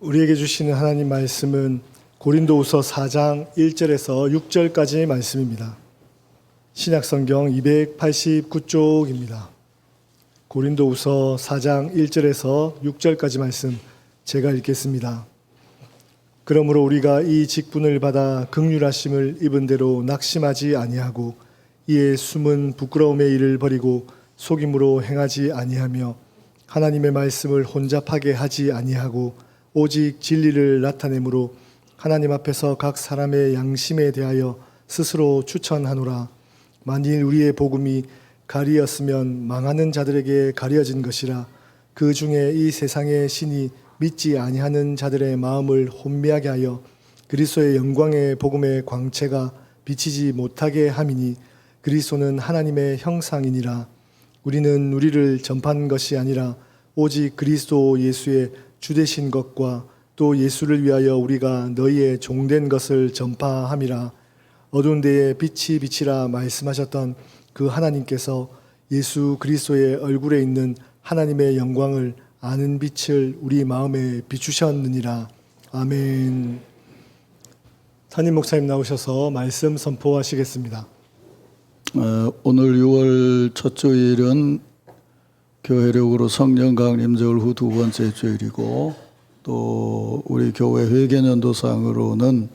우리에게 주시는 하나님 말씀은 고린도후서 4장 1절에서 6절까지의 말씀입니다. 신약성경 289쪽입니다. 고린도후서 4장 1절에서 6절까지 말씀 제가 읽겠습니다. 그러므로 우리가 이 직분을 받아 긍휼하심을 입은 대로 낙심하지 아니하고 이에 숨은 부끄러움의 일을 버리고 속임으로 행하지 아니하며 하나님의 말씀을 혼잡하게 하지 아니하고 오직 진리를 나타내므로 하나님 앞에서 각 사람의 양심에 대하여 스스로 추천하노라. 만일 우리의 복음이 가리였으면 망하는 자들에게 가려진 것이라. 그 중에 이 세상의 신이 믿지 아니하는 자들의 마음을 혼미하게 하여 그리스도의 영광의 복음의 광채가 비치지 못하게 함이니 그리스도는 하나님의 형상이니라. 우리는 우리를 전파한 것이 아니라 오직 그리스도 예수의 주되신 것과 또 예수를 위하여 우리가 너희의 종된 것을 전파함이라. 어두운 데에 빛이 비치라 말씀하셨던 그 하나님께서 예수 그리스도의 얼굴에 있는 하나님의 영광을 아는 빛을 우리 마음에 비추셨느니라. 아멘. 담임 목사님 나오셔서 말씀 선포하시겠습니다. 오늘 6월 첫 주일은 교회력으로 성령 강림절 후 두 번째 주일이고, 또 우리 교회 회개년도상으로는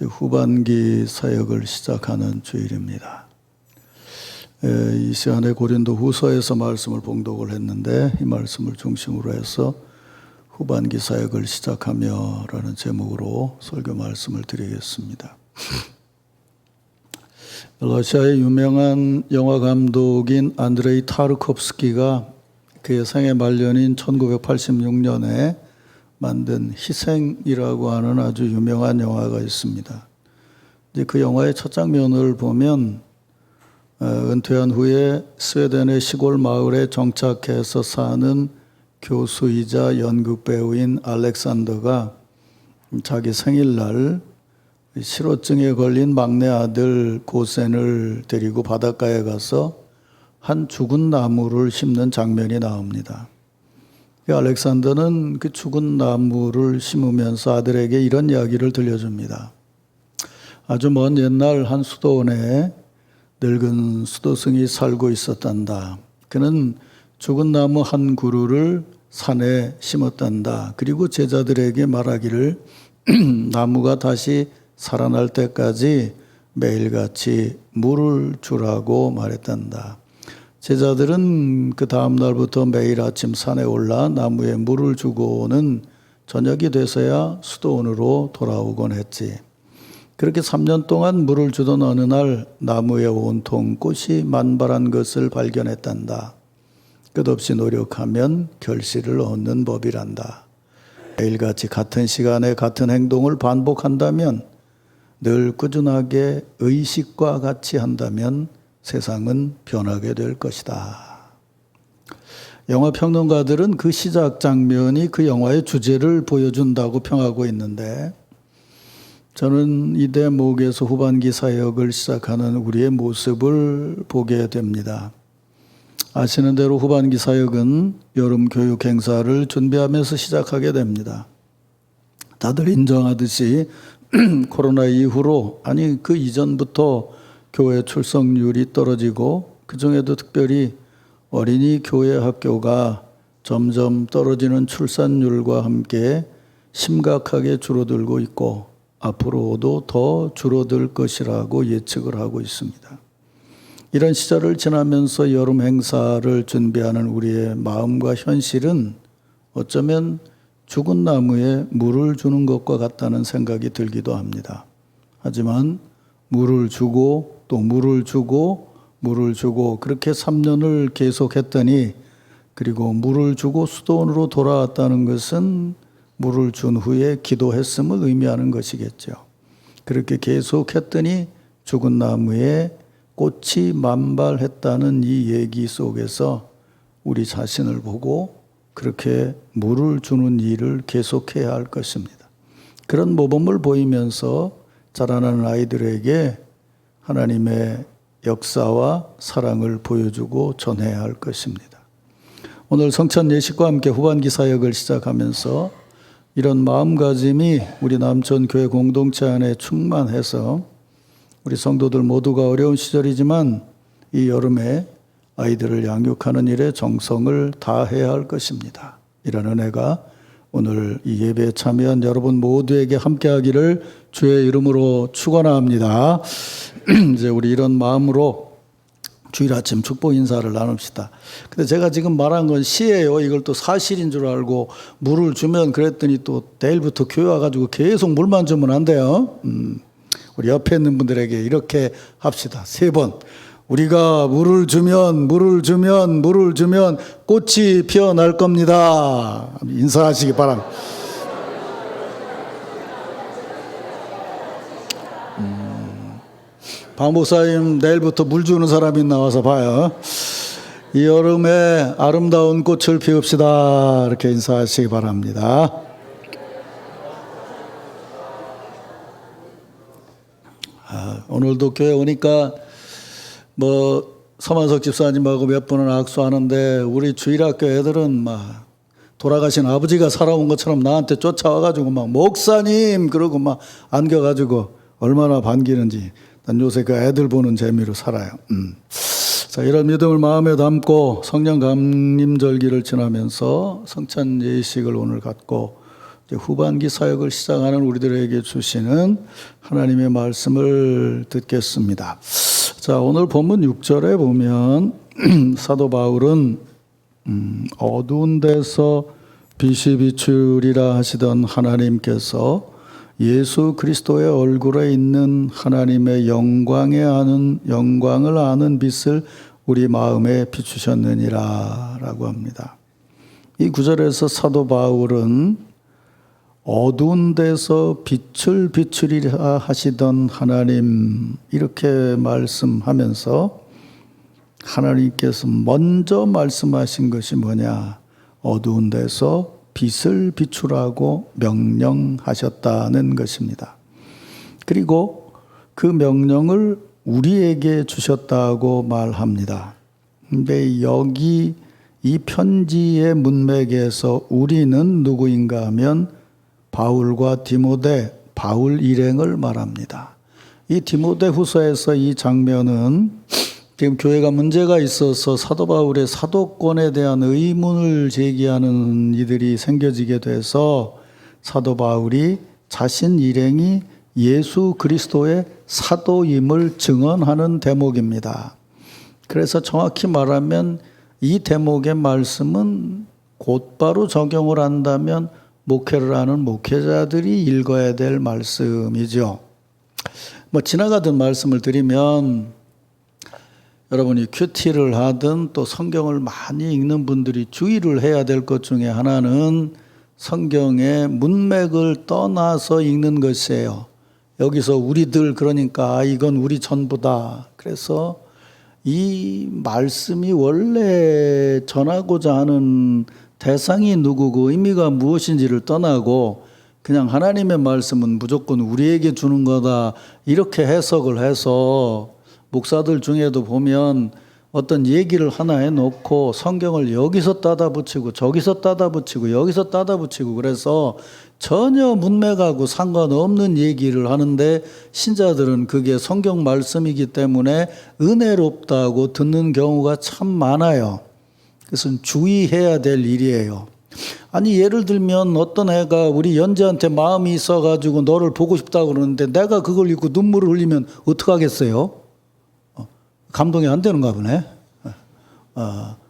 후반기 사역을 시작하는 주일입니다. 이 시간에 고린도 후서에서 말씀을 봉독을 했는데, 이 말씀을 중심으로 해서 후반기 사역을 시작하며 라는 제목으로 설교 말씀을 드리겠습니다. 러시아의 유명한 영화 감독인 안드레이 타르콥스키가 그의 생애 말년인 1986년에 만든 희생이라고 하는 아주 유명한 영화가 있습니다. 이제 그 영화의 첫 장면을 보면 은퇴한 후에 스웨덴의 시골 마을에 정착해서 사는 교수이자 연극 배우인 알렉산더가 자기 생일날 실어증에 걸린 막내 아들 고센을 데리고 바닷가에 가서 한 죽은 나무를 심는 장면이 나옵니다. 알렉산더는 그 죽은 나무를 심으면서 아들에게 이런 이야기를 들려줍니다. 아주 먼 옛날 한 수도원에 늙은 수도승이 살고 있었단다. 그는 죽은 나무 한 그루를 산에 심었단다. 그리고 제자들에게 말하기를 나무가 다시 살아날 때까지 매일같이 물을 주라고 말했단다. 제자들은 그 다음 날부터 매일 아침 산에 올라 나무에 물을 주고는 저녁이 돼서야 수도원으로 돌아오곤 했지. 그렇게 3년 동안 물을 주던 어느 날 나무에 온통 꽃이 만발한 것을 발견했단다. 끝없이 노력하면 결실을 얻는 법이란다. 매일같이 같은 시간에 같은 행동을 반복한다면, 늘 꾸준하게 의식과 같이 한다면 세상은 변하게 될 것이다. 영화 평론가들은 그 시작 장면이 그 영화의 주제를 보여준다고 평하고 있는데, 저는 이 대목에서 후반기 사역을 시작하는 우리의 모습을 보게 됩니다. 아시는 대로 후반기 사역은 여름 교육 행사를 준비하면서 시작하게 됩니다. 다들 인정하듯이 코로나 이후로, 아니 그 이전부터 교회 출석률이 떨어지고, 그 중에도 특별히 어린이 교회 학교가 점점 떨어지는 출산율과 함께 심각하게 줄어들고 있고, 앞으로도 더 줄어들 것이라고 예측을 하고 있습니다. 이런 시절을 지나면서 여름 행사를 준비하는 우리의 마음과 현실은 어쩌면 죽은 나무에 물을 주는 것과 같다는 생각이 들기도 합니다. 하지만 물을 주고 또 물을 주고 물을 주고 그렇게 3년을 계속했더니, 그리고 물을 주고 수도원으로 돌아왔다는 것은 물을 준 후에 기도했음을 의미하는 것이겠죠. 그렇게 계속했더니 죽은 나무에 꽃이 만발했다는 이 얘기 속에서 우리 자신을 보고 그렇게 물을 주는 일을 계속해야 할 것입니다. 그런 모범을 보이면서 자라나는 아이들에게 하나님의 역사와 사랑을 보여주고 전해야 할 것입니다. 오늘 성찬 예식과 함께 후반기 사역을 시작하면서 이런 마음가짐이 우리 남천교회 공동체 안에 충만해서 우리 성도들 모두가 어려운 시절이지만 이 여름에 아이들을 양육하는 일에 정성을 다해야 할 것입니다. 이런 은혜가 오늘 이 예배에 참여한 여러분 모두에게 함께하기를 주의 이름으로 축원합니다. 이제 우리 이런 마음으로 주일 아침 축복 인사를 나눕시다. 근데 제가 지금 말한 건 시예요. 이걸 또 사실인 줄 알고 물을 주면 그랬더니 또 내일부터 교회 와가지고 계속 물만 주면 안 돼요. 우리 옆에 있는 분들에게 이렇게 합시다. 3번. 우리가 물을 주면 꽃이 피어날 겁니다. 인사하시기 바랍니다. 박 목사님 내일부터 물 주는 사람이 나와서 봐요. 이 여름에 아름다운 꽃을 피웁시다. 이렇게 인사하시기 바랍니다. 오늘도 교회 오니까 서만석 집사님하고 몇 분은 악수하는데 우리 주일학교 애들은 막 돌아가신 아버지가 살아온 것처럼 나한테 쫓아와가지고 막 목사님 그러고 막 안겨가지고 얼마나 반기는지 난 요새 그 애들 보는 재미로 살아요. 자, 이런 믿음을 마음에 담고 성령 감림절기를 지나면서 성찬 예식을 오늘 갖고 이제 후반기 사역을 시작하는 우리들에게 주시는 하나님의 말씀을 듣겠습니다. 자, 오늘 본문 6절에 보면 사도 바울은 어두운 데서 빛이 비추리라 하시던 하나님께서 예수 그리스도의 얼굴에 있는 하나님의 영광을 아는 빛을 우리 마음에 비추셨느니라 라고 합니다. 이 구절에서 사도 바울은 어두운 데서 빛을 비추리라 하시던 하나님 이렇게 말씀하면서 하나님께서 먼저 말씀하신 것이 뭐냐? 어두운 데서 빛을 비추라고 명령하셨다는 것입니다. 그리고 그 명령을 우리에게 주셨다고 말합니다. 근데 여기 이 편지의 문맥에서 우리는 누구인가 하면 바울과 디모데, 바울 일행을 말합니다. 이 디모데 후서에서 이 장면은 지금 교회가 문제가 있어서 사도 바울의 사도권에 대한 의문을 제기하는 이들이 생겨지게 돼서 사도 바울이 자신 일행이 예수 그리스도의 사도임을 증언하는 대목입니다. 그래서 정확히 말하면 이 대목의 말씀은 곧바로 적용을 한다면 목회를 하는 목회자들이 읽어야 될 말씀이죠. 지나가던 말씀을 드리면 여러분이 큐티를 하든 또 성경을 많이 읽는 분들이 주의를 해야 될 것 중에 하나는 성경의 문맥을 떠나서 읽는 것이에요. 여기서 우리들 그러니까 이건 우리 전부다. 그래서 이 말씀이 원래 전하고자 하는 대상이 누구고 의미가 무엇인지를 떠나고 그냥 하나님의 말씀은 무조건 우리에게 주는 거다 이렇게 해석을 해서 목사들 중에도 보면 어떤 얘기를 하나 해놓고 성경을 여기서 따다 붙이고 저기서 따다 붙이고 여기서 따다 붙이고 그래서 전혀 문맥하고 상관없는 얘기를 하는데 신자들은 그게 성경 말씀이기 때문에 은혜롭다고 듣는 경우가 참 많아요. 그래서 주의해야 될 일이에요. 아니 예를 들면 어떤 애가 우리 연재한테 마음이 있어가지고 너를 보고 싶다고 그러는데 내가 그걸 읽고 눈물을 흘리면 어떡하겠어요? 감동이 안 되는가 보네.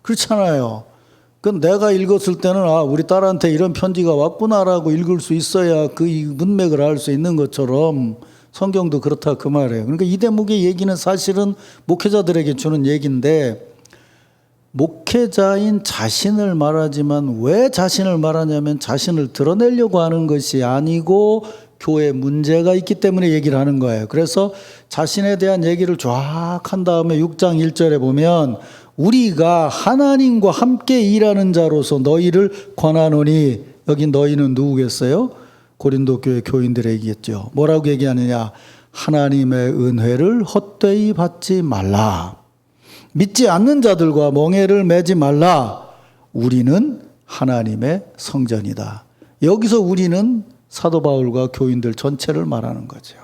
그렇잖아요. 그건 내가 읽었을 때는 우리 딸한테 이런 편지가 왔구나라고 읽을 수 있어야 그 문맥을 알 수 있는 것처럼 성경도 그렇다 그 말이에요. 그러니까 이 대목의 얘기는 사실은 목회자들에게 주는 얘기인데 목회자인 자신을 말하지만 왜 자신을 말하냐면 자신을 드러내려고 하는 것이 아니고 교회에 문제가 있기 때문에 얘기를 하는 거예요. 그래서 자신에 대한 얘기를 쫙 한 다음에 6장 1절에 보면 우리가 하나님과 함께 일하는 자로서 너희를 권하노니 여기 너희는 누구겠어요? 고린도 교회 교인들에게겠죠. 뭐라고 얘기하느냐? 하나님의 은혜를 헛되이 받지 말라. 믿지 않는 자들과 멍에를 매지 말라. 우리는 하나님의 성전이다. 여기서 우리는 사도 바울과 교인들 전체를 말하는 거죠.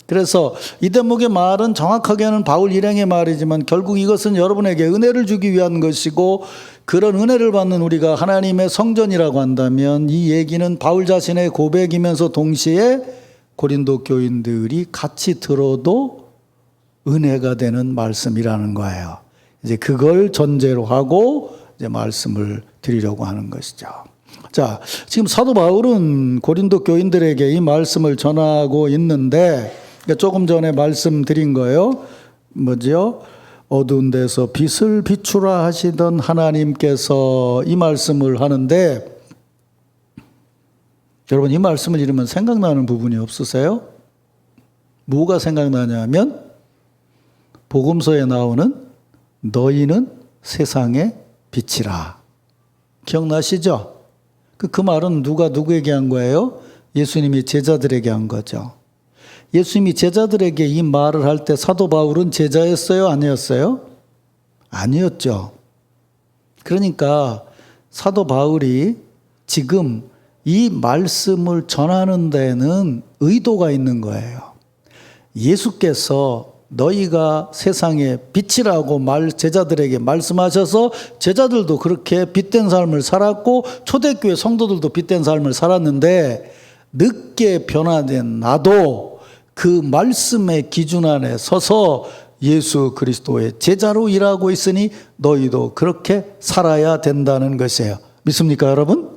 그래서 이 대목의 말은 정확하게는 바울 일행의 말이지만 결국 이것은 여러분에게 은혜를 주기 위한 것이고, 그런 은혜를 받는 우리가 하나님의 성전이라고 한다면 이 얘기는 바울 자신의 고백이면서 동시에 고린도 교인들이 같이 들어도 은혜가 되는 말씀이라는 거예요. 이제 그걸 전제로 하고 이제 말씀을 드리려고 하는 것이죠. 자, 지금 사도 바울은 고린도 교인들에게 이 말씀을 전하고 있는데, 조금 전에 말씀드린 거예요. 뭐죠? 어두운 데서 빛을 비추라 하시던 하나님께서 이 말씀을 하는데, 여러분 이 말씀을 읽으면 생각나는 부분이 없으세요? 뭐가 생각나냐면 복음서에 나오는 너희는 세상의 빛이라. 기억나시죠? 그 말은 누가 누구에게 한 거예요? 예수님이 제자들에게 한 거죠. 예수님이 제자들에게 이 말을 할 때 사도 바울은 제자였어요? 아니었어요? 아니었죠. 그러니까 사도 바울이 지금 이 말씀을 전하는 데는 의도가 있는 거예요. 예수께서 너희가 세상의 빛이라고 제자들에게 말씀하셔서 제자들도 그렇게 빛된 삶을 살았고 초대교회 성도들도 빛된 삶을 살았는데, 늦게 변화된 나도 그 말씀의 기준 안에 서서 예수 그리스도의 제자로 일하고 있으니 너희도 그렇게 살아야 된다는 것이에요. 믿습니까, 여러분?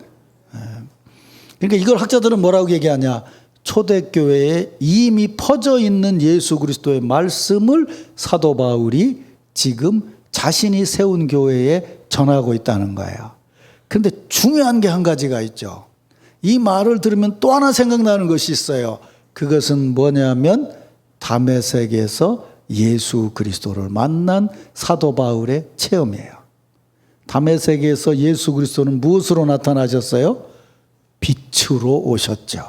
그러니까 이걸 학자들은 뭐라고 얘기하냐? 초대교회에 이미 퍼져 있는 예수 그리스도의 말씀을 사도 바울이 지금 자신이 세운 교회에 전하고 있다는 거예요. 그런데 중요한 게 한 가지가 있죠. 이 말을 들으면 또 하나 생각나는 것이 있어요. 그것은 뭐냐면 다메섹에서 예수 그리스도를 만난 사도 바울의 체험이에요. 다메섹에서 예수 그리스도는 무엇으로 나타나셨어요? 빛으로 오셨죠.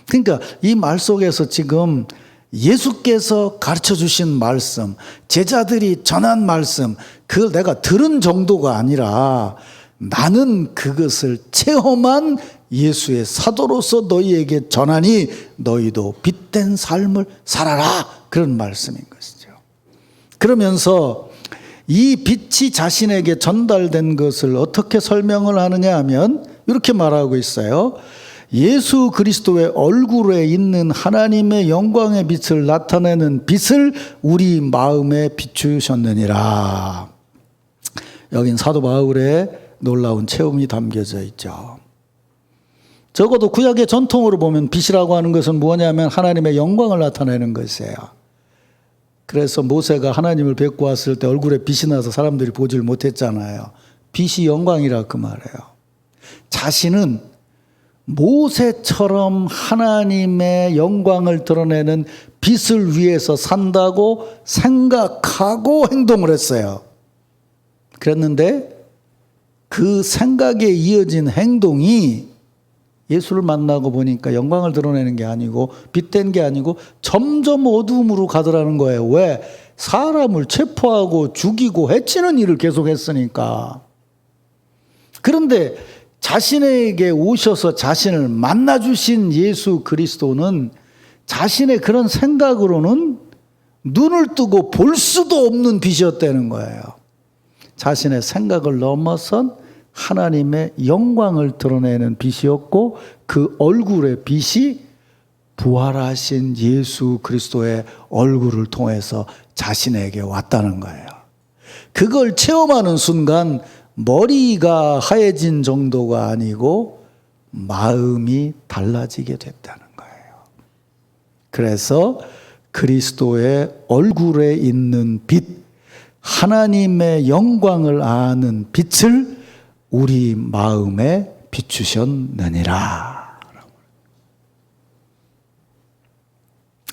그러니까 이 말 속에서 지금 예수께서 가르쳐 주신 말씀, 제자들이 전한 말씀, 그걸 내가 들은 정도가 아니라 나는 그것을 체험한 예수의 사도로서 너희에게 전하니 너희도 빛된 삶을 살아라, 그런 말씀인 것이죠. 그러면서 이 빛이 자신에게 전달된 것을 어떻게 설명을 하느냐 하면 이렇게 말하고 있어요. 예수 그리스도의 얼굴에 있는 하나님의 영광의 빛을 나타내는 빛을 우리 마음에 비추셨느니라. 여긴 사도 바울의 놀라운 체험이 담겨져 있죠. 적어도 구약의 전통으로 보면 빛이라고 하는 것은 뭐냐면 하나님의 영광을 나타내는 것이에요. 그래서 모세가 하나님을 뵙고 왔을 때 얼굴에 빛이 나서 사람들이 보질 못했잖아요. 빛이 영광이라 그 말이에요. 자신은 모세처럼 하나님의 영광을 드러내는 빛을 위해서 산다고 생각하고 행동을 했어요. 그랬는데 그 생각에 이어진 행동이 예수를 만나고 보니까 영광을 드러내는 게 아니고 빛된 게 아니고 점점 어두움으로 가더라는 거예요. 왜? 사람을 체포하고 죽이고 해치는 일을 계속했으니까. 그런데 자신에게 오셔서 자신을 만나주신 예수 그리스도는 자신의 그런 생각으로는 눈을 뜨고 볼 수도 없는 빛이었다는 거예요. 자신의 생각을 넘어선 하나님의 영광을 드러내는 빛이었고, 그 얼굴의 빛이 부활하신 예수 그리스도의 얼굴을 통해서 자신에게 왔다는 거예요. 그걸 체험하는 순간 머리가 하얘진 정도가 아니고 마음이 달라지게 됐다는 거예요. 그래서 그리스도의 얼굴에 있는 빛, 하나님의 영광을 아는 빛을 우리 마음에 비추셨느니라.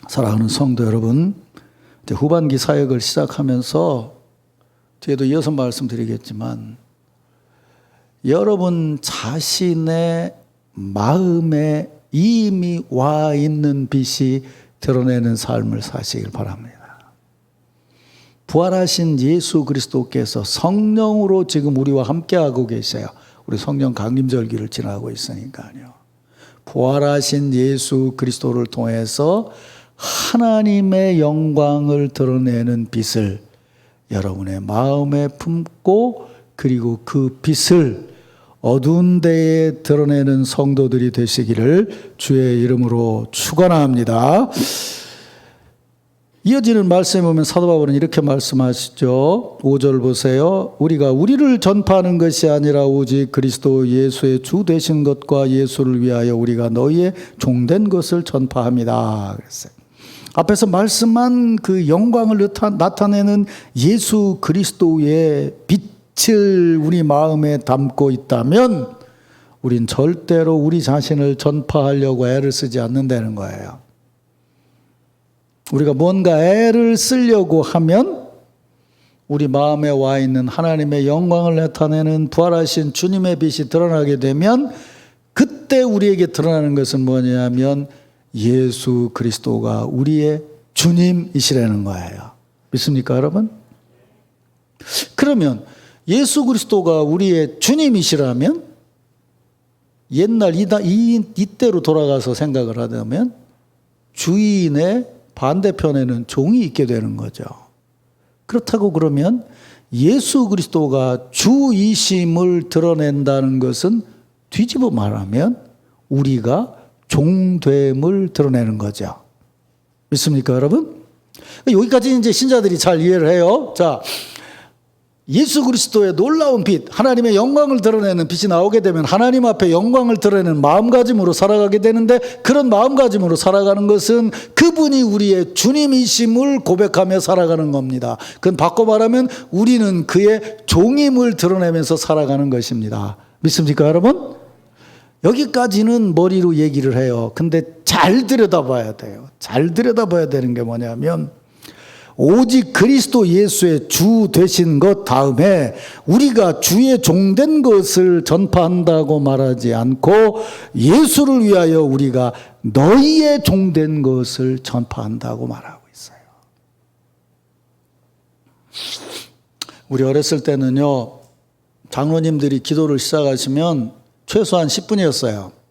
사랑하는 성도 여러분, 이제 후반기 사역을 시작하면서 뒤에도 이어서 말씀드리겠지만 여러분 자신의 마음에 이미 와 있는 빛이 드러내는 삶을 사시길 바랍니다. 부활하신 예수 그리스도께서 성령으로 지금 우리와 함께하고 계세요. 우리 성령 강림절기를 지나고 있으니까요. 부활하신 예수 그리스도를 통해서 하나님의 영광을 드러내는 빛을 여러분의 마음에 품고 그리고 그 빛을 어두운 데에 드러내는 성도들이 되시기를 주의 이름으로 축원합니다. 이어지는 말씀에 보면 사도 바울은 이렇게 말씀하시죠. 5절 보세요. 우리가 우리를 전파하는 것이 아니라 오직 그리스도 예수의 주 되신 것과 예수를 위하여 우리가 너희의 종된 것을 전파합니다. 그랬어요. 앞에서 말씀한 그 영광을 나타내는 예수 그리스도의 빛을 우리 마음에 담고 있다면 우린 절대로 우리 자신을 전파하려고 애를 쓰지 않는다는 거예요. 우리가 뭔가 애를 쓰려고 하면 우리 마음에 와 있는 하나님의 영광을 나타내는 부활하신 주님의 빛이 드러나게 되면 그때 우리에게 드러나는 것은 뭐냐면 예수 그리스도가 우리의 주님이시라는 거예요. 믿습니까, 여러분? 그러면 예수 그리스도가 우리의 주님이시라면 옛날 이때로 돌아가서 생각을 하자면 주인의 반대편에는 종이 있게 되는 거죠. 그렇다고 그러면 예수 그리스도가 주이심을 드러낸다는 것은 뒤집어 말하면 우리가 종됨을 드러내는 거죠. 믿습니까, 여러분? 여기까지 이제 신자들이 잘 이해를 해요. 자, 예수 그리스도의 놀라운 빛, 하나님의 영광을 드러내는 빛이 나오게 되면 하나님 앞에 영광을 드러내는 마음가짐으로 살아가게 되는데 그런 마음가짐으로 살아가는 것은 그분이 우리의 주님이심을 고백하며 살아가는 겁니다. 그건 바꿔 말하면 우리는 그의 종임을 드러내면서 살아가는 것입니다. 믿습니까, 여러분? 여기까지는 머리로 얘기를 해요. 근데 잘 들여다봐야 돼요. 잘 들여다봐야 되는 게 뭐냐면 오직 그리스도 예수의 주 되신 것 다음에 우리가 주의 종된 것을 전파한다고 말하지 않고 예수를 위하여 우리가 너희의 종된 것을 전파한다고 말하고 있어요. 우리 어렸을 때는요, 장로님들이 기도를 시작하시면 최소한 10분이었어요.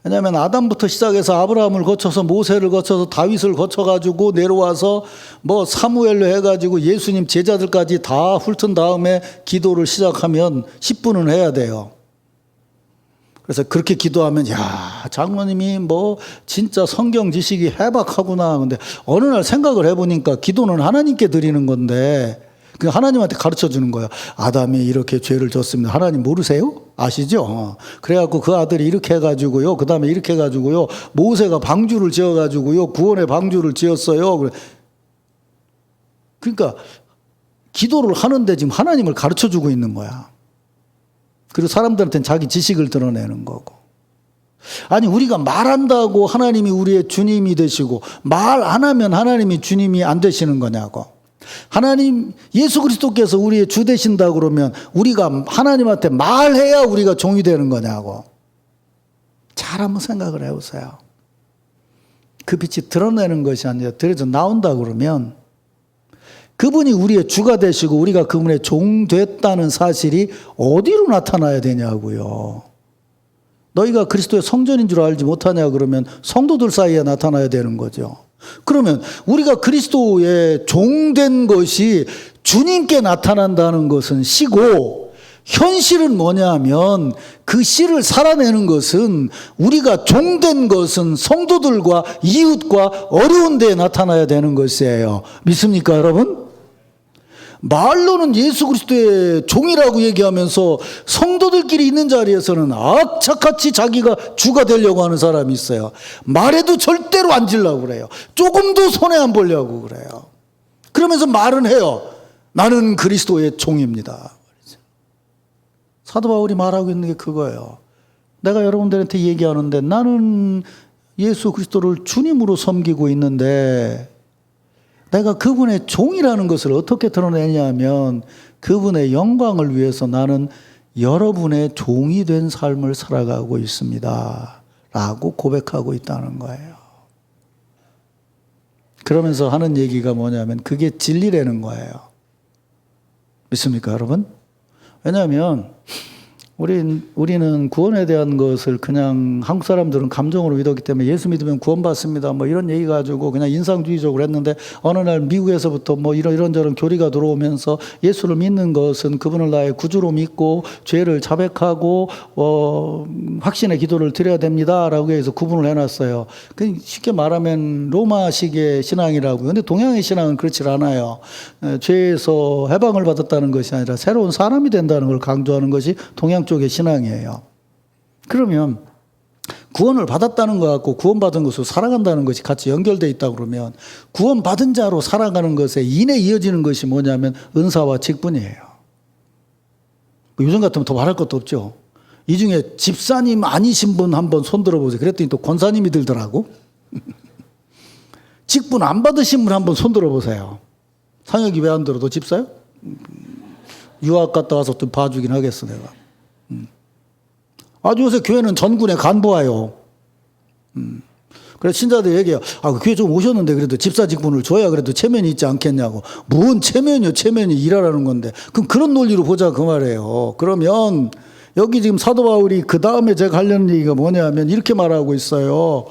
왜냐하면 아담부터 시작해서 아브라함을 거쳐서 모세를 거쳐서 다윗을 거쳐가지고 내려와서 뭐 사무엘로 해가지고 예수님 제자들까지 다 훑은 다음에 기도를 시작하면 10분은 해야 돼요. 그래서 그렇게 기도하면 야, 장로님이 뭐 진짜 성경 지식이 해박하구나. 근데 어느 날 생각을 해보니까 기도는 하나님께 드리는 건데 그 하나님한테 가르쳐 주는 거예요. 아담이 이렇게 죄를 졌습니다. 하나님 모르세요? 아시죠? 그래갖고 그 아들이 이렇게 해가지고요. 그 다음에 이렇게 해가지고요. 모세가 방주를 지어가지고요. 구원의 방주를 지었어요. 그러니까 기도를 하는데 지금 하나님을 가르쳐 주고 있는 거야. 그리고 사람들한테는 자기 지식을 드러내는 거고. 아니, 우리가 말한다고 하나님이 우리의 주님이 되시고 말 안 하면 하나님이 주님이 안 되시는 거냐고. 하나님 예수 그리스도께서 우리의 주 되신다 그러면 우리가 하나님한테 말해야 우리가 종이 되는 거냐고. 잘 한번 생각을 해보세요. 그 빛이 드러내는 것이 아니라 드러져 나온다 그러면 그분이 우리의 주가 되시고 우리가 그분의 종 됐다는 사실이 어디로 나타나야 되냐고요. 너희가 그리스도의 성전인 줄 알지 못하냐 그러면 성도들 사이에 나타나야 되는 거죠. 그러면 우리가 그리스도의 종된 것이 주님께 나타난다는 것은 시고, 현실은 뭐냐면 그 씨를 살아내는 것은 우리가 종된 것은 성도들과 이웃과 어려운 데에 나타나야 되는 것이에요. 믿습니까, 여러분? 말로는 예수 그리스도의 종이라고 얘기하면서 성도들끼리 있는 자리에서는 악착같이 자기가 주가 되려고 하는 사람이 있어요. 말해도 절대로 안 지려고 그래요. 조금도 손해 안 보려고 그래요. 그러면서 말은 해요. 나는 그리스도의 종입니다. 사도 바울이 말하고 있는 게 그거예요. 내가 여러분들한테 얘기하는데 나는 예수 그리스도를 주님으로 섬기고 있는데 내가 그분의 종이라는 것을 어떻게 드러내냐면 그분의 영광을 위해서 나는 여러분의 종이 된 삶을 살아가고 있습니다. 라고 고백하고 있다는 거예요. 그러면서 하는 얘기가 뭐냐면 그게 진리라는 거예요. 믿습니까, 여러분? 왜냐하면 우리는 구원에 대한 것을 그냥 한국 사람들은 감정으로 믿었기 때문에 예수 믿으면 구원받습니다. 뭐 이런 얘기 가지고 그냥 인상주의적으로 했는데 어느 날 미국에서부터 뭐 이런저런 교리가 들어오면서 예수를 믿는 것은 그분을 나의 구주로 믿고 죄를 자백하고 확신의 기도를 드려야 됩니다라고 해서 구분을 해놨어요. 쉽게 말하면 로마식의 신앙이라고. 근데 동양의 신앙은 그렇지 않아요. 죄에서 해방을 받았다는 것이 아니라 새로운 사람이 된다는 걸 강조하는 것이 동양 쪽의 신앙이에요. 그러면 구원을 받았다는 것 같고 구원받은 것으로 살아간다는 것이 같이 연결되어 있다 그러면 구원받은 자로 살아가는 것에 인해 이어지는 것이 뭐냐면 은사와 직분이에요. 요즘 같으면 더 말할 것도 없죠. 이 중에 집사님 아니신 분 한번 손 들어보세요. 그랬더니 또 권사님이 들더라고. 직분 안 받으신 분 한번 손 들어보세요. 상혁이 왜 안 들어? 너 집사요? 유학 갔다 와서 또 봐주긴 하겠어 내가. 아주 요새 교회는 전군에 간부 와요. 그래서 신자들 얘기해요. 그 교회 좀 오셨는데 그래도 집사 직분을 줘야 그래도 체면이 있지 않겠냐고. 뭔 체면이요? 체면이 일하라는 건데. 그럼 그런 논리로 보자 그 말이에요. 그러면 여기 지금 사도 바울이 그 다음에 제가 하려는 얘기가 뭐냐면 이렇게 말하고 있어요.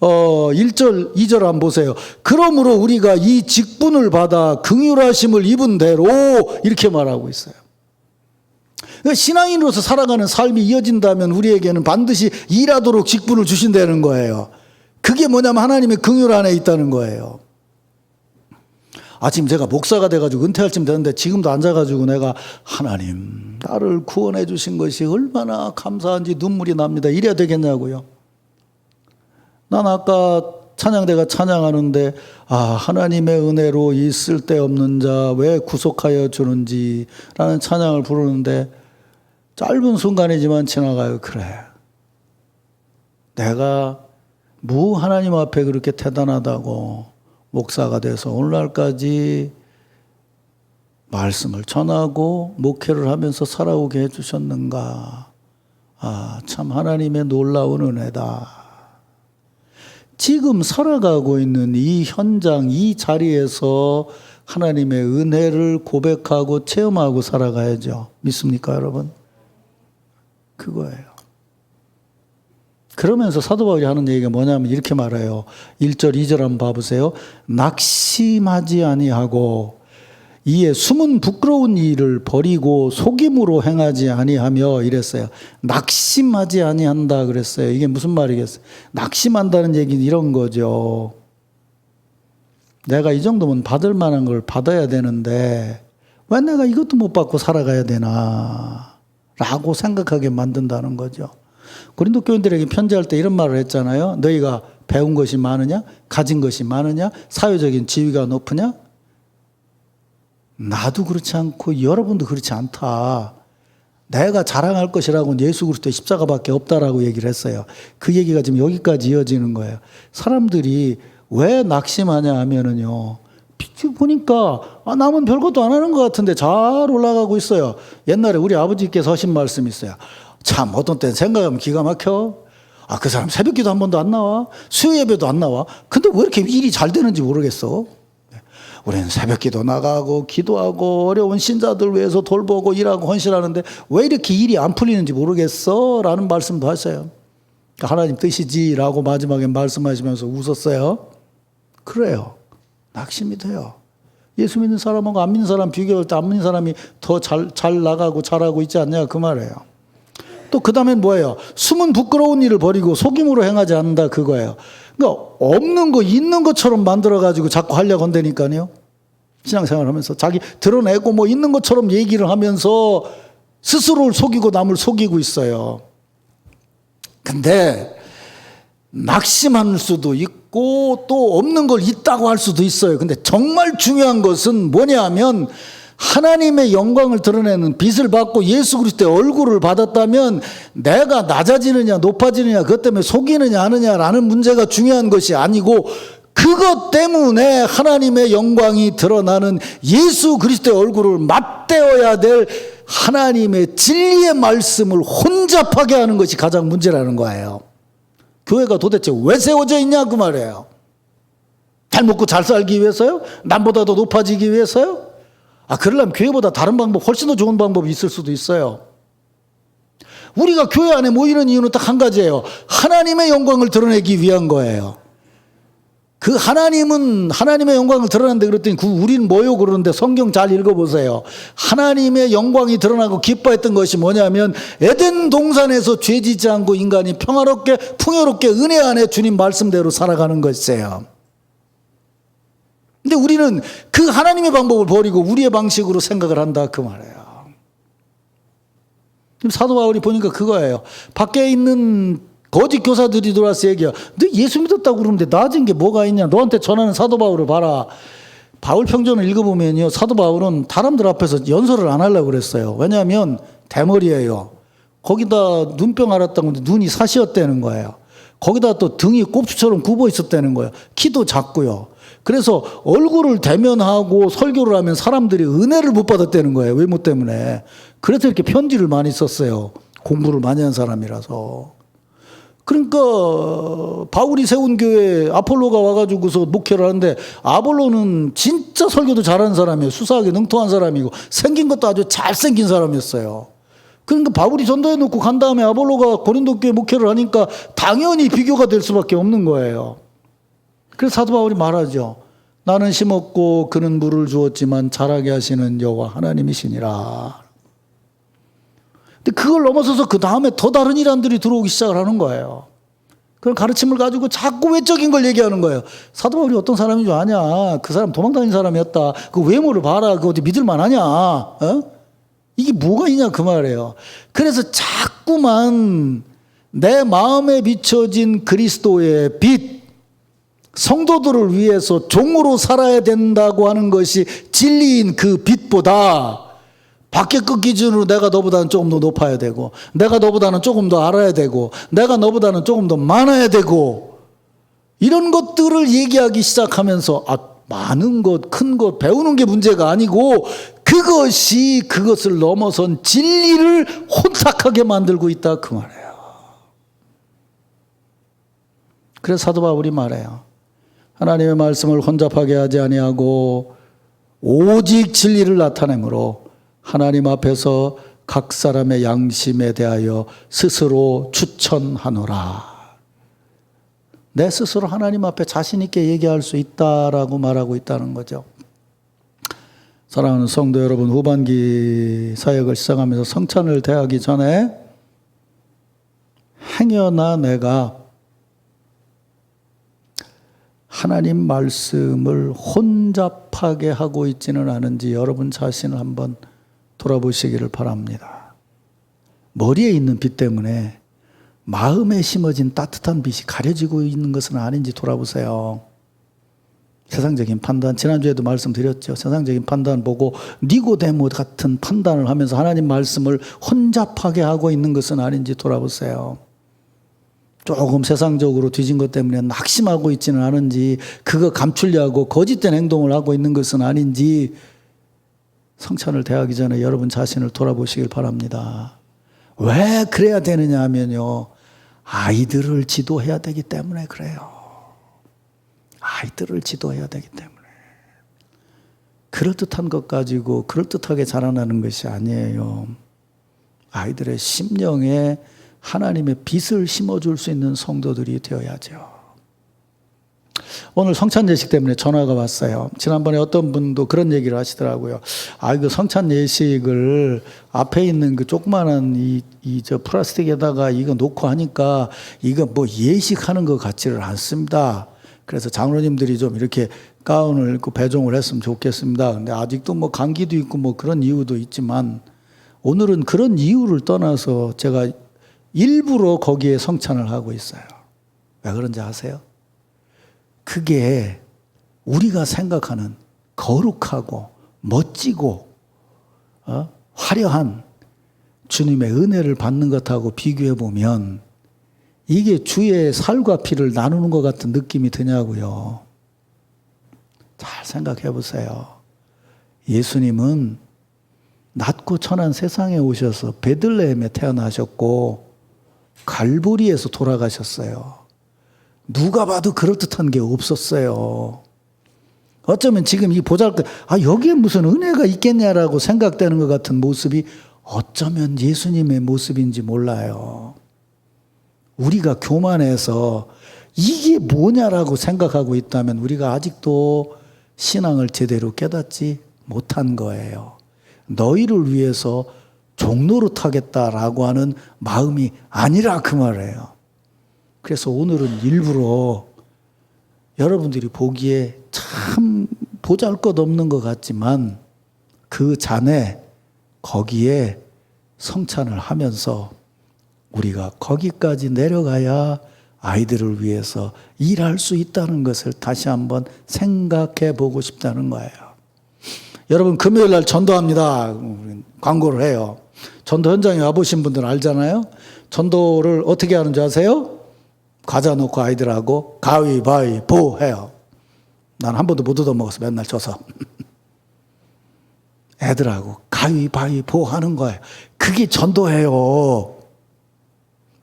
1절, 2절 한번 보세요. 그러므로 우리가 이 직분을 받아 긍휼하심을 입은 대로 이렇게 말하고 있어요. 그러니까 신앙인으로서 살아가는 삶이 이어진다면 우리에게는 반드시 일하도록 직분을 주신다는 거예요. 그게 뭐냐면 하나님의 긍휼 안에 있다는 거예요. 지금 제가 목사가 돼가지고 은퇴할 쯤 되는데 지금도 앉아가지고 내가 하나님 나를 구원해 주신 것이 얼마나 감사한지 눈물이 납니다. 이래야 되겠냐고요. 난 아까 찬양대가 찬양하는데 하나님의 은혜로 이 쓸데없는 자 왜 구속하여 주는지 라는 찬양을 부르는데 짧은 순간이지만 지나가요. 그래, 내가 하나님 앞에 그렇게 대단하다고 목사가 돼서 오늘날까지 말씀을 전하고 목회를 하면서 살아오게 해주셨는가. 참 하나님의 놀라운 은혜다. 지금 살아가고 있는 이 현장, 이 자리에서 하나님의 은혜를 고백하고 체험하고 살아가야죠. 믿습니까, 여러분? 그거예요. 그러면서 사도 바울이 하는 얘기가 뭐냐면 이렇게 말해요. 1절, 2절 한번 봐보세요. 낙심하지 아니하고 이에 숨은 부끄러운 일을 버리고 속임으로 행하지 아니하며 이랬어요. 낙심하지 아니한다 그랬어요. 이게 무슨 말이겠어요? 낙심한다는 얘기는 이런 거죠. 내가 이 정도면 받을 만한 걸 받아야 되는데 왜 내가 이것도 못 받고 살아가야 되나 라고 생각하게 만든다는 거죠. 고린도 교인들에게 편지할 때 이런 말을 했잖아요. 너희가 배운 것이 많으냐? 가진 것이 많으냐? 사회적인 지위가 높으냐? 나도 그렇지 않고 여러분도 그렇지 않다. 내가 자랑할 것이라고는 예수 그리스도의 십자가밖에 없다라고 얘기를 했어요. 그 얘기가 지금 여기까지 이어지는 거예요. 사람들이 왜 낙심하냐 하면은요. 보니까 남은 별것도 안 하는 것 같은데 잘 올라가고 있어요. 옛날에 우리 아버지께서 하신 말씀이 있어요. 참 어떤 때는 생각하면 기가 막혀. 그 사람 새벽기도 한 번도 안 나와. 수요 예배도 안 나와. 근데 왜 이렇게 일이 잘 되는지 모르겠어. 우리는 새벽기도 나가고 기도하고 어려운 신자들 위해서 돌보고 일하고 헌신하는데 왜 이렇게 일이 안 풀리는지 모르겠어 라는 말씀도 하셔요. 하나님 뜻이지라고 마지막에 말씀하시면서 웃었어요. 그래요. 낙심이 돼요. 예수 믿는 사람하고 안 믿는 사람 비교할 때 안 믿는 사람이 더 잘 나가고 잘하고 있지 않냐 그 말이에요. 또 그 다음엔 뭐예요? 숨은 부끄러운 일을 버리고 속임으로 행하지 않는다 그거예요. 그러니까 없는 거 있는 것처럼 만들어가지고 자꾸 하려고 한다니까요. 신앙생활을 하면서 자기 드러내고 뭐 있는 것처럼 얘기를 하면서 스스로를 속이고 남을 속이고 있어요. 근데 낙심할 수도 있고 또 없는 걸 있다고 할 수도 있어요. 근데 정말 중요한 것은 뭐냐 하면 하나님의 영광을 드러내는 빛을 받고 예수 그리스도의 얼굴을 받았다면 내가 낮아지느냐 높아지느냐 그것 때문에 속이느냐 하느냐라는 문제가 중요한 것이 아니고 그것 때문에 하나님의 영광이 드러나는 예수 그리스도의 얼굴을 맞대어야 될 하나님의 진리의 말씀을 혼잡하게 하는 것이 가장 문제라는 거예요. 교회가 도대체 왜 세워져 있냐 그 말이에요. 잘 먹고 잘 살기 위해서요? 남보다 더 높아지기 위해서요? 그러려면 교회보다 다른 방법 훨씬 더 좋은 방법이 있을 수도 있어요. 우리가 교회 안에 모이는 이유는 딱 한 가지예요. 하나님의 영광을 드러내기 위한 거예요. 그 하나님의 영광을 드러낸다 그랬더니 우리는 뭐요 그러는데 성경 잘 읽어보세요. 하나님의 영광이 드러나고 기뻐했던 것이 뭐냐면 에덴 동산에서 죄지지 않고 인간이 평화롭게 풍요롭게 은혜 안에 주님 말씀대로 살아가는 것이에요. 근데 우리는 그 하나님의 방법을 버리고 우리의 방식으로 생각을 한다 그 말이에요. 사도 바울이 보니까 그거예요. 밖에 있는 거짓 교사들이 들어와서 얘기해요. 너 예수 믿었다고 그러는데 낮은 게 뭐가 있냐. 너한테 전하는 사도 바울을 봐라. 바울 평전을 읽어보면요. 사도 바울은 사람들 앞에서 연설을 안 하려고 그랬어요. 왜냐하면 대머리예요. 거기다 눈병 앓았다고 하는데 눈이 사시였다는 거예요. 거기다 또 등이 꼽추처럼 굽어 있었다는 거예요. 키도 작고요. 그래서 얼굴을 대면하고 설교를 하면 사람들이 은혜를 못 받았다는 거예요. 외모 때문에. 그래서 이렇게 편지를 많이 썼어요. 공부를 많이 한 사람이라서. 그러니까 바울이 세운 교회에 아폴로가 와가지고서 목회를 하는데 아폴로는 진짜 설교도 잘하는 사람이에요. 수사하기 능통한 사람이고 생긴 것도 아주 잘생긴 사람이었어요. 그러니까 바울이 전도해 놓고 간 다음에 아폴로가 고린도 교회 목회를 하니까 당연히 비교가 될 수밖에 없는 거예요. 그래서 사도 바울이 말하죠. 나는 심었고 그는 물을 주었지만 자라게 하시는 여호와 하나님이시니라. 근데 그걸 넘어서서 그 다음에 더 다른 이란들이 들어오기 시작을 하는 거예요. 그런 가르침을 가지고 자꾸 외적인 걸 얘기하는 거예요. 사도 바울이 어떤 사람인 줄 아냐. 그 사람 도망다니는 사람이었다. 그 외모를 봐라. 그거 어디 믿을만 하냐. 어? 이게 뭐가 있냐 그 말이에요. 그래서 자꾸만 내 마음에 비춰진 그리스도의 빛, 성도들을 위해서 종으로 살아야 된다고 하는 것이 진리인 그 빛보다 밖에 끝 기준으로 내가 너보다는 조금 더 높아야 되고 내가 너보다는 조금 더 알아야 되고 내가 너보다는 조금 더 많아야 되고 이런 것들을 얘기하기 시작하면서 많은 것, 큰 것 배우는 게 문제가 아니고 그것을 넘어선 진리를 혼탁하게 만들고 있다 그 말이에요. 그래서 사도 바울이 말해요. 하나님의 말씀을 혼잡하게 하지 아니하고 오직 진리를 나타내므로 하나님 앞에서 각 사람의 양심에 대하여 스스로 추천하노라. 내 스스로 하나님 앞에 자신 있게 얘기할 수 있다라고 말하고 있다는 거죠. 사랑하는 성도 여러분, 후반기 사역을 시작하면서 성찬을 대하기 전에 행여나 내가 하나님 말씀을 혼잡하게 하고 있지는 않은지 여러분 자신을 한번 돌아보시기를 바랍니다. 머리에 있는 빛 때문에 마음에 심어진 따뜻한 빛이 가려지고 있는 것은 아닌지 돌아보세요. 세상적인 판단, 지난주에도 말씀드렸죠. 세상적인 판단 보고 니고데모 같은 판단을 하면서 하나님 말씀을 혼잡하게 하고 있는 것은 아닌지 돌아보세요. 조금 세상적으로 뒤진 것 때문에 낙심하고 있지는 않은지 그거 감추려고 거짓된 행동을 하고 있는 것은 아닌지 성찬을 대하기 전에 여러분 자신을 돌아보시길 바랍니다. 왜 그래야 되느냐 하면요. 아이들을 지도해야 되기 때문에 그래요. 아이들을 지도해야 되기 때문에. 그럴듯한 것 가지고 그럴듯하게 자라나는 것이 아니에요. 아이들의 심령에 하나님의 빛을 심어줄 수 있는 성도들이 되어야죠. 오늘 성찬 예식 때문에 전화가 왔어요. 지난번에 어떤 분도 그런 얘기를 하시더라고요. 그 성찬 예식을 앞에 있는 그 조그마한 저 플라스틱에다가 이거 놓고 하니까 이거 뭐 예식하는 것 같지를 않습니다. 그래서 장로님들이 좀 이렇게 가운을 입고 배종을 했으면 좋겠습니다. 근데 아직도 뭐 감기도 있고 뭐 그런 이유도 있지만 오늘은 그런 이유를 떠나서 제가 일부러 거기에 성찬을 하고 있어요. 왜 그런지 아세요? 그게 우리가 생각하는 거룩하고 멋지고 화려한 주님의 은혜를 받는 것하고 비교해 보면 이게 주의 살과 피를 나누는 것 같은 느낌이 드냐고요. 잘 생각해 보세요. 예수님은 낮고 천한 세상에 오셔서 베들레헴에 태어나셨고 갈보리에서 돌아가셨어요. 누가 봐도 그럴듯한 게 없었어요. 어쩌면 지금 이 보잘것, 여기에 무슨 은혜가 있겠냐라고 생각되는 것 같은 모습이 어쩌면 예수님의 모습인지 몰라요. 우리가 교만해서 이게 뭐냐라고 생각하고 있다면 우리가 아직도 신앙을 제대로 깨닫지 못한 거예요. 너희를 위해서 종노릇 하겠다라고 하는 마음이 아니라 그 말이에요. 그래서 오늘은 일부러 여러분들이 보기에 참 보잘것없는 것 같지만 그 잔에 거기에 성찬을 하면서 우리가 거기까지 내려가야 아이들을 위해서 일할 수 있다는 것을 다시 한번 생각해 보고 싶다는 거예요. 여러분 금요일 날 전도합니다. 광고를 해요. 전도 현장에 와보신 분들은 알잖아요. 전도를 어떻게 하는 줄 아세요? 과자 놓고 아이들하고 가위바위보 해요. 난 한 번도 못 얻어먹어서 맨날 져서. 애들하고 가위바위보 하는 거예요. 그게 전도예요.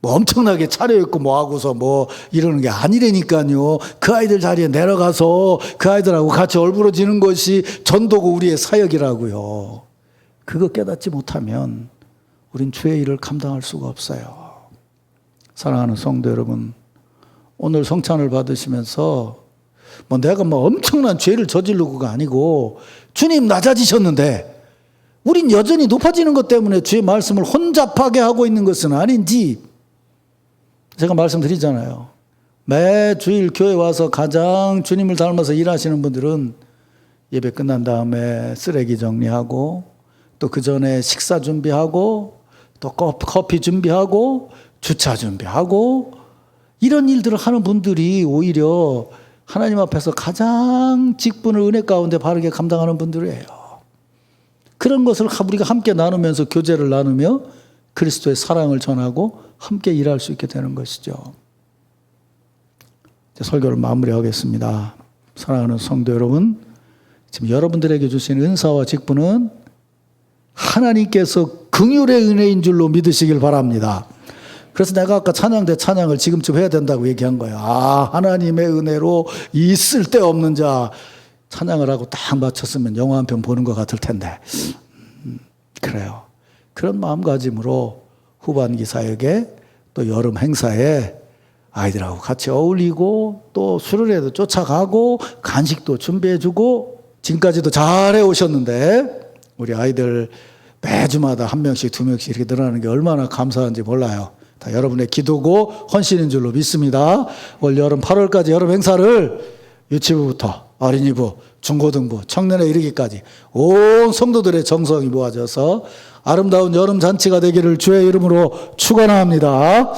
뭐 엄청나게 차려입고 뭐 하고서 뭐 이러는 게 아니라니까요. 그 아이들 자리에 내려가서 그 아이들하고 같이 얼부러지는 것이 전도고 우리의 사역이라고요. 그거 깨닫지 못하면 우린 주의 일을 감당할 수가 없어요. 사랑하는 성도 여러분, 오늘 성찬을 받으시면서 뭐 내가 뭐 엄청난 죄를 저지르고가 아니고 주님 낮아지셨는데 우린 여전히 높아지는 것 때문에 주의 말씀을 혼잡하게 하고 있는 것은 아닌지 제가 말씀드리잖아요. 매 주일 교회 와서 가장 주님을 닮아서 일하시는 분들은 예배 끝난 다음에 쓰레기 정리하고 또 그 전에 식사 준비하고 또 커피 준비하고 주차 준비하고 이런 일들을 하는 분들이 오히려 하나님 앞에서 가장 직분을 은혜 가운데 바르게 감당하는 분들이에요. 그런 것을 우리가 함께 나누면서 교제를 나누며 그리스도의 사랑을 전하고 함께 일할 수 있게 되는 것이죠. 이제 설교를 마무리하겠습니다. 사랑하는 성도 여러분, 지금 여러분들에게 주신 은사와 직분은 하나님께서 긍휼의 은혜인 줄로 믿으시길 바랍니다. 그래서 내가 아까 찬양 대 찬양을 지금쯤 해야 된다고 얘기한 거예요. 아, 하나님의 은혜로 이 쓸데없는 자 찬양을 하고 딱 맞췄으면 영화 한 편 보는 것 같을 텐데. 그래요. 그런 마음가짐으로 후반기 사역에 또 여름 행사에 아이들하고 같이 어울리고 또 수련회도 쫓아가고 간식도 준비해주고 지금까지도 잘해 오셨는데 우리 아이들 매주마다 한 명씩 두 명씩 이렇게 늘어나는 게 얼마나 감사한지 몰라요. 다 여러분의 기도고 헌신인 줄로 믿습니다. 올 여름 8월까지 여름 행사를 유치부부터 어린이부, 중고등부, 청년에 이르기까지 온 성도들의 정성이 모아져서 아름다운 여름 잔치가 되기를 주의 이름으로 축원합니다.